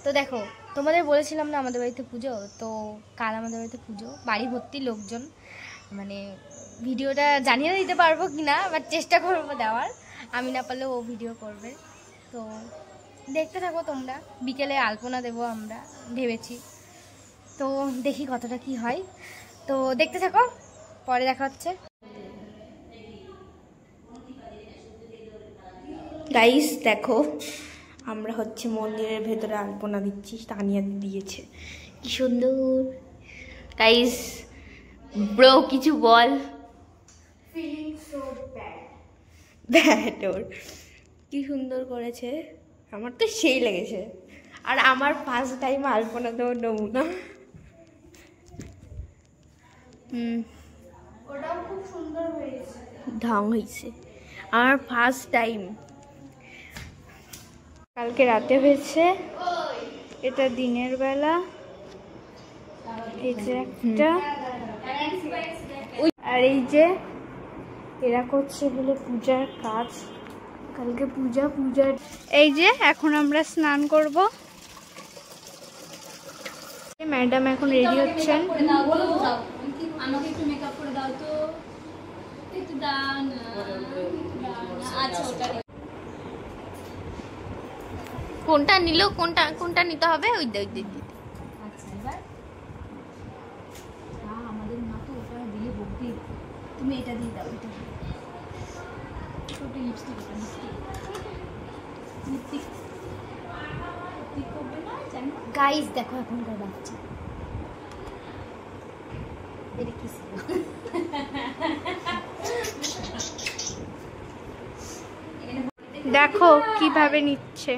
তো দেখো তোমাদের বলেছিলাম না আমাদের বাড়িতে পুজো, তো কাল আমাদের বাড়িতে পুজো, বাড়ি ভর্তি লোকজন। মানে ভিডিওটা জানিয়ে দিতে পারবো কি না, বাট চেষ্টা করবো দেওয়ার, আমি না পারলেও ও ভিডিও করবে। তো দেখতে থাকো তোমরা, বিকেলে আলপনা দেবো আমরা ভেবেছি, তো দেখি কতটা কি হয়। তো দেখতে থাকো, পরে দেখা হচ্ছে। গাইস দেখো আমরা হচ্ছে মন্দিরের ভেতরে আলপনা দিচ্ছি, তানিয়া দিয়েছে, কি সুন্দর। গাইস ব্রো কিছু বল। ব্যাড ওর কি সুন্দর করেছে, আমার তো সেই লেগেছে। আর আমার ফার্স্ট টাইম আলপনা দেওয়ার নমুনা। ওটাও খুব সুন্দর হয়েছে, ঢং হয়েছে। আমার ফার্স্ট টাইম কালকে রাতে হয়েছে, এটা দিনের বেলা, এই যে একটা, আর এই যে এরা করছে হলো পূজার কাজ, কালকে পূজার। এই যে এখন আমরা স্নান করব, ম্যাডাম এখন রেডি হচ্ছেন। আমাকে একটু মেকআপ করে দাও তো, একটু দাও না। আচ্ছা ওটা কোনটা নিল, কোনটা নিতে হবে, ওই দিদি। আচ্ছা এবার আমাদের মা তো ওটা দিয়ে বকবে, তুমি এটা দিয়ে দাও। এটা ছোট লিপস্টিক, এটা লিপস্টিক করবে না জানো। গাইস দেখো এখনকার বাচ্চা, এটা কি দেখো কিভাবে নিচ্ছে।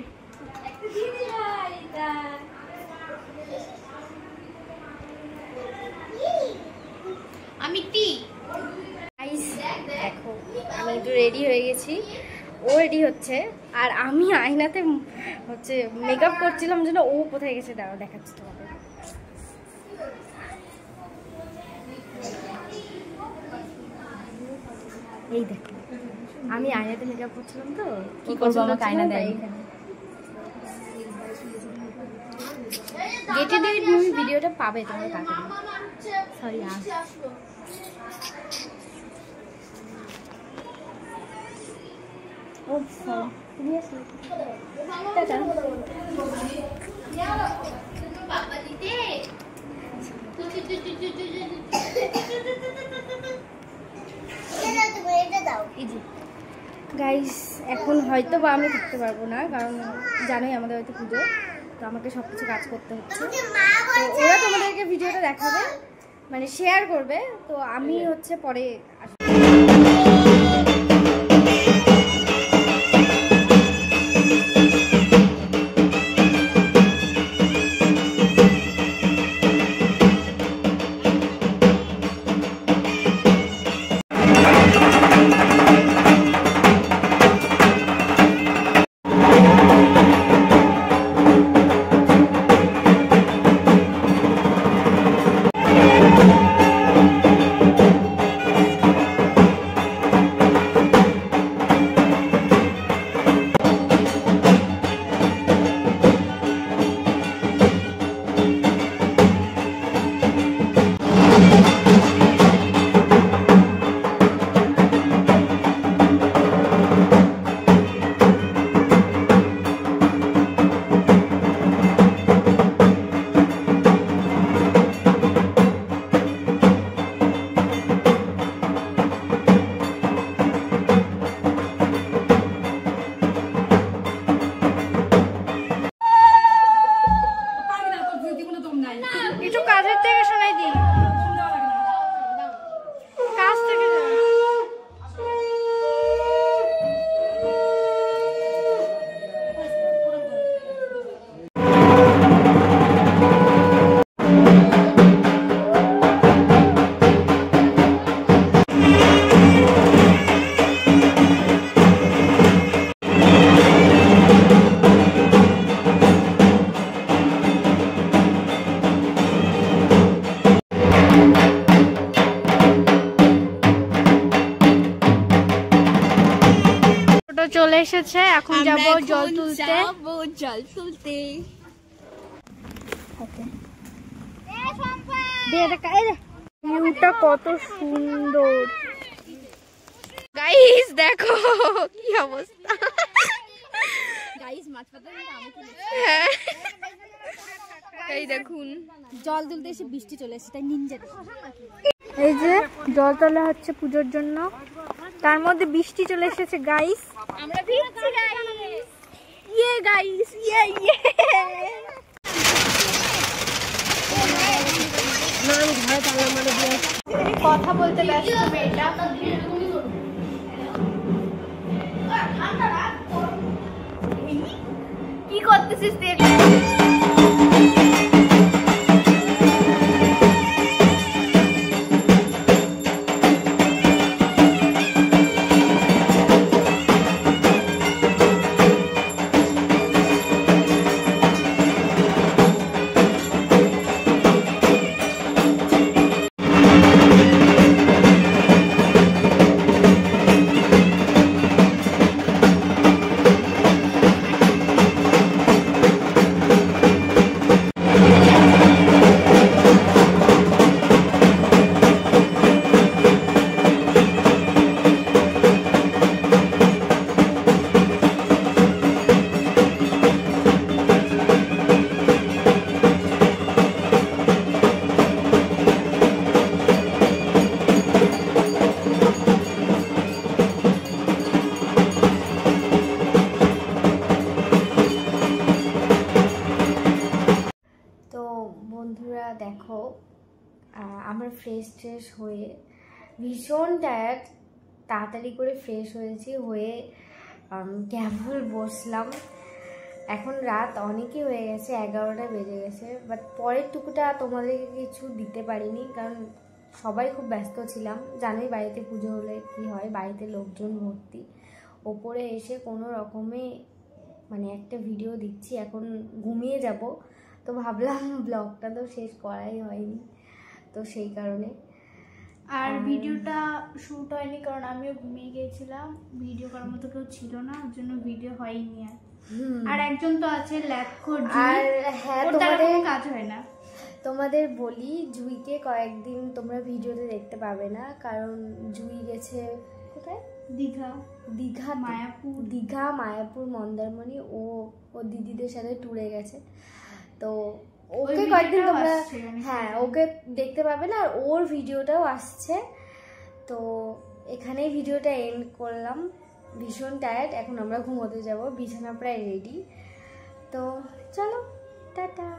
আমি দেখো আমি একটু রেডি হয়ে গেছি, ও রেডি হচ্ছে, আর আমি আয়নাতে হচ্ছে মেকআপ করছিলাম যেন, ও কোথায় গেছে দাঁড়াও দেখাচ্ছি তোমাকে। এই দেখো আমি আয়নাতে মেকআপ করছিলাম, তো কি করবো, আমাকে আয়না দেয়। গেটে দিয়ে তুমি ভিডিওটা পাবে তোমরা তাড়াতাড়ি। সরি ও তুমি আসলে গাইস এখন হয়তো বা আমি থাকতে পারবো না, কারণ জানোই আমাদের হয়তো পুজো, তো আমাকে সব কিছু কাজ করতে হচ্ছে। তো ওরা তোমাদেরকে ভিডিওটা দেখাবে, মানে শেয়ার করবে, তো আমি হচ্ছে পরে আসবো। কিছু কাজের থেকে শোনাই দিই, কাজ থেকে চলে এসেছে, এখন যাব জল তুলতে। ভিউটা কত সুন্দর গাইস, দেখো কি অবস্থা। হ্যাঁ, এই দেখুন জল তুলতে এসে বৃষ্টি চলে এসেছে, তাই নিনজা। এই যে জল তোলা হচ্ছে পুজোর জন্য, তার মধ্যে বৃষ্টি চলে এসেছে গাইস। আমরা ভিজছি গাইস, ইয়ে গাইস, ইয়ে ইয়ে। কথা বলতে ব্যস্ত মেয়েটা। কি করতেছিস তুই? বন্ধুরা দেখো, আমরা ফ্রেশ হয়ে ভীষণ টায়ার্ড, তাড়াতাড়ি করে ফ্রেশ হয়েছি, হয়ে কেবল বসলাম। এখন রাত অনেকই হয়ে গেছে, 11টা বেজে গেছে। বাট পরের টুকুটা তোমাদেরকে কিছু দিতে পারিনি, কারণ সবাই খুব ব্যস্ত ছিলাম। জানোই বাড়িতে পুজো হলে কি হয়, বাড়িতে লোকজন ভর্তি। ওপরে এসে কোনো রকমে মানে একটা ভিডিও দিচ্ছি, এখন ঘুমিয়ে যাব। তো ভাবলাম ব্লগটা তো শেষ করাই হয়নি, তো সেই কারণে। আর ভিডিওটা শুট হয়নি কারণ আমিও ঘুমিয়ে গিয়েছিলাম, ভিডিও করার মতো কেউ ছিল না, ওর জন্য ভিডিও হয়নি। আর একজন তো আছে ল্যাপখোর, আর হ্যাঁ, তোমাদের কাজ হয় না। তোমাদের বলি, জুইকে কয়েকদিন তোমরা ভিডিওতে দেখতে পাবে না, কারণ জুই গেছে কোথায়? দীঘা মায়াপুর মন্দারমণি, ও দিদিদের সাথে ট্যুরে গেছে। তো ওকে কয়েকদিন তোমরা ওকে দেখতে পাবে না, আর ওর ভিডিওটাও আসছে। তো এখানেই ভিডিওটা এন্ড করলাম। ভীষণ টায়ার্ড, এখন আমরা ঘুমোতে যাব, বিছানা প্রায় রেডি। তো চলো, টাটা।